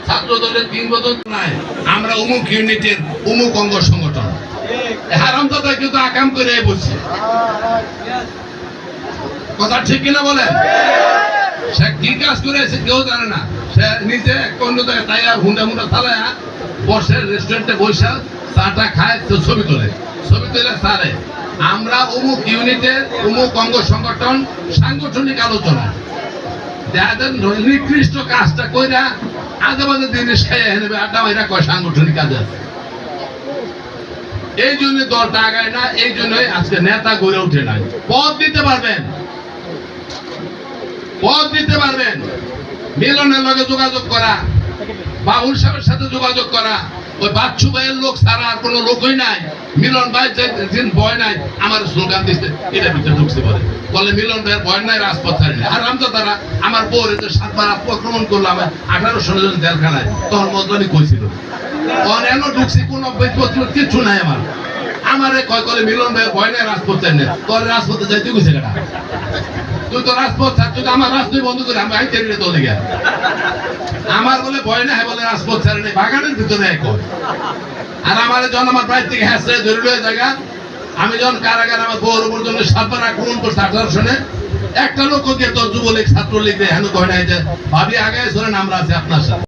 ছাত্র দলের 3 বছর নাই আমরা অমুক ইউনিটের অমুক অঙ্গ সংগঠন হারামজাদা কিন্তু আকাম করে বসছে কথা ঠিক কিনা বলেন সে কি কাজ করেছে কেউ জানে না সে নিজে অন্য জায়গায় তাই হুন্ডা মুন্ডা চালায় বসে রেস্টুরেন্টে বসে চাটা খায় তো ছবি তুলে স্যারে আমরা অমুক ইউনিটের অমুক অঙ্গ সংগঠন সাংগঠনিক আলোচনা নিকৃষ্ট কাজটা কইরা আজে বাজে জিনিস খাইয়া নেবে আড্ডা মাইরা কয় সাংগঠনিক কাজ আছে এই জন্য দলটা আগায় না এই জন্যই আজকে নেতা গড়ে উঠে নাই পদ দিতে পারবেন মিলনের লগে যোগাযোগ করা বাবুল সাহেবের সাথে যোগাযোগ করা ওই বাচ্চু ভাইয়ের লোক ছাড়া আর কোনো লোকই নাই মিলন ভাই যেদিন ভয় নাই আমার স্লোগান দিচ্ছে এটা ভিতরে ঢুকতে পারে বলে মিলন ভাইয়ের ভয় নাই রাজপথ ছাড়ি আর রামচা তারা আমার বউর 7বার আক্রমণ করলাম 18 জন জেলখানায় তখন মজদানি কইছিল অনেক ঢুকছি কোনো কিছু নাই আমারে কয় করে মিলন ভাই ভয় নাই রাজপথ চাই না তোর রাজপথে যাইতে গেছে কেনা তুই তো রাজপথ ছাড় তুই আমার রাজপথ বন্ধ করে আমি আইতে তো লেগে আমার বলে ভয় না বলে রাজপথ ছাড়ে নেই বাগানের ভিতরে এক আর আমার যখন আমার বাড়ি থেকে হ্যাঁ ধরে জায়গা আমি যখন কারাগার আমার বউর উপর জন্য 7বার আক্রমণ করছে 18 সনে একটা লোক গিয়ে তোর যুবলীগ ছাত্রলীগ হেন কয় নাই যে ভাবি আগে চলেন আমরা আছি আপনার সাথে